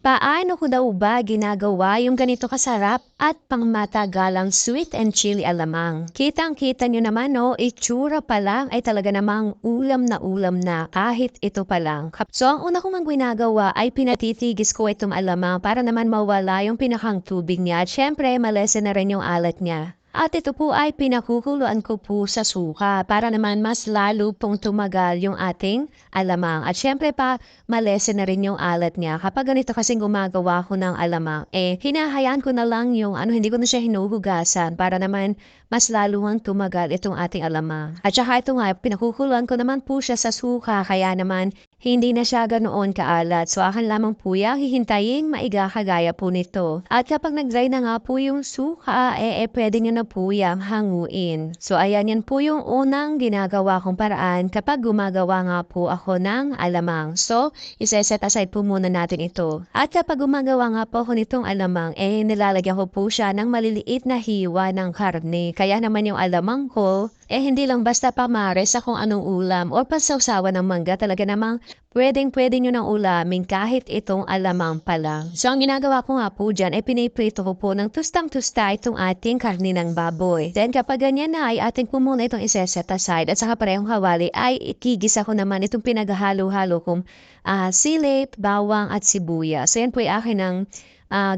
Paano ko daw ba ginagawa yung ganito kasarap at pangmatagalang sweet and chili alamang? Kitang-kita nyo naman no, itsura pa lang ay talaga namang ulam na kahit ito pa lang. So ang una kong ginagawa ay pinatitigis ko itong alamang para naman mawala yung pinakang tubig niya at syempre malesen na rin yung alat niya. At ito po ay pinakukuluan ko po sa suka para naman mas lalo pong tumagal yung ating alamang. At syempre pa, malesen na rin yung alat niya. Kapag ganito kasing gumagawa ko ng alamang, hinahayaan ko na lang yung hindi ko na siya hinuhugasan para naman mas laluang tumagal itong ating alamang. At saka ito nga, pinakukuluan ko naman po siya sa suka kaya naman hindi na siya ganoon kaalat. So akin lamang po yung hihintayin maiga kagaya po nito. At kapag nag-dry na nga po yung suka, pwede nyo na po yung hanguin. So ayan yan po yung unang ginagawa kong paraan kapag gumagawa nga po ako ng alamang. So iseset aside po muna natin ito. At kapag gumagawa nga po ako nitong alamang, nilalagyan ko po siya ng maliliit na hiwa ng karne. Kaya naman yung alamang ko, hindi lang basta pamares sa kung anong ulam o pasawsawan ng mangga. Talaga namang pwedeng-pwede nyo ng ulamin kahit itong alamang pa lang. So ang ginagawa ko nga po dyan, piniprito ko po ng tustang-tusta itong ating karne ng baboy. Then kapag ganyan na ay ating po muna itong iseset aside at saka parehong kawali ay ikigisa ko naman itong pinaghalo-halo kong sili, bawang at sibuyas. So yan po ay akin ng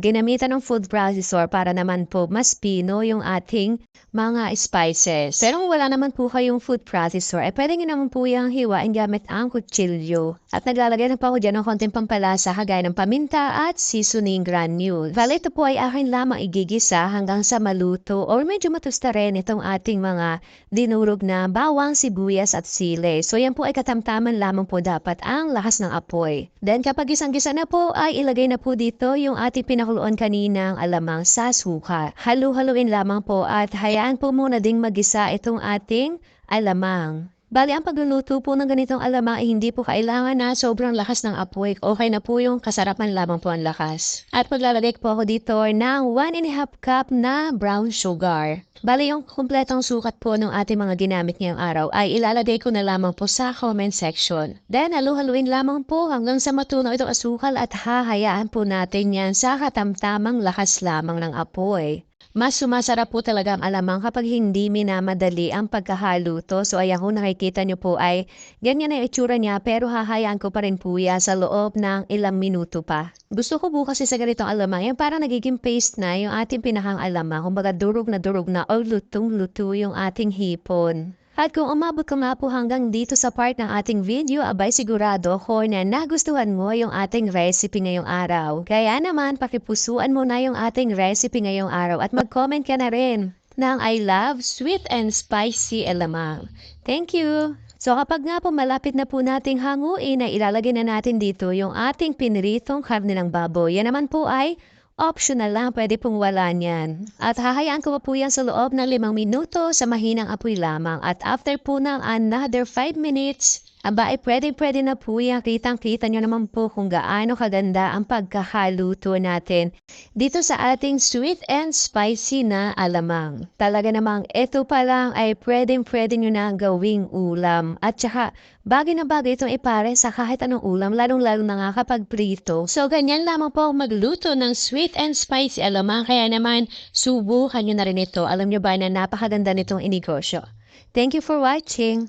ginamitan ng food processor para naman po mas pino yung ating mga spices. Pero kung wala naman po kayong food processor, pwede nyo naman po yung hiwain gamit ang kutsilyo. At naglalagay na po ako dyan ng konting pampalasa kagaya ng paminta at seasoning granules. Bale, ito po ay akin lamang igigisa hanggang sa maluto or medyo matusta rin itong ating mga dinurog na bawang, sibuyas at sili. So yan po ay katamtaman lamang po dapat ang lakas ng apoy. Then kapag gisang-gisa na po ay ilagay na po dito yung ating pinakuluan kaninang alamang sa suka. Halu-haluin lamang po at hayaan po muna ding magisa itong ating alamang. Bali, ang pagluluto po ng ganitong alamang ay hindi po kailangan na sobrang lakas ng apoy. Okay na po yung kasarapan lamang po ang lakas. At maglalagay po ako dito ng 1½ cup na brown sugar. Bali, yung kumpletong sukat po ng ating mga ginamit ngayong araw ay ilalagay ko na lamang po sa comment section. Then, halu-haluin lamang po hanggang sa matunaw itong asukal at hahayaan po natin yan sa katamtamang lakas lamang ng apoy. Mas sumasarap po talaga ang alamang kapag hindi minamadali ang pagkahaluto. So ayan kung nakikita nyo po ay ganyan na yung itsura niya pero hahayaan ko pa rin po yan sa loob ng ilang minuto pa. Gusto ko po kasi sa ganitong alamang yan parang nagiging paste na yung ating pinakang alamang. Kumbaga durog na o lutong-luto yung ating hipon. At kung umabot ka nga po hanggang dito sa part ng ating video, abay sigurado ko na nagustuhan mo yung ating recipe ngayong araw. Kaya naman, pakipusuan mo na yung ating recipe ngayong araw at mag-comment ka na rin ng I love sweet and spicy alamang. Thank you! So kapag nga po malapit na po nating hanguin, ay ilalagay na natin dito yung ating piniritong karne ng baboy. Yan naman po ay optional lang, pwede pong wala niyan. At hahayaan ko pa po yan sa loob ng 5 minuto sa mahinang apoy lamang. At after po ng another 5 minutes, aba pwede na po yan. Kitang-kita nyo naman po kung gaano kaganda ang pagkakaluto natin dito sa ating sweet and spicy na alamang. Talaga namang ito pa lang ay pwede nyo na gawing ulam. At saka bagay na bagay itong ipare sa kahit anong ulam, lalong-lalo na nga kapag prito. So ganyan lamang po magluto ng sweet and spicy alamang. Kaya naman subukan nyo na rin ito. Alam nyo ba na napakaganda nitong inegosyo. Thank you for watching.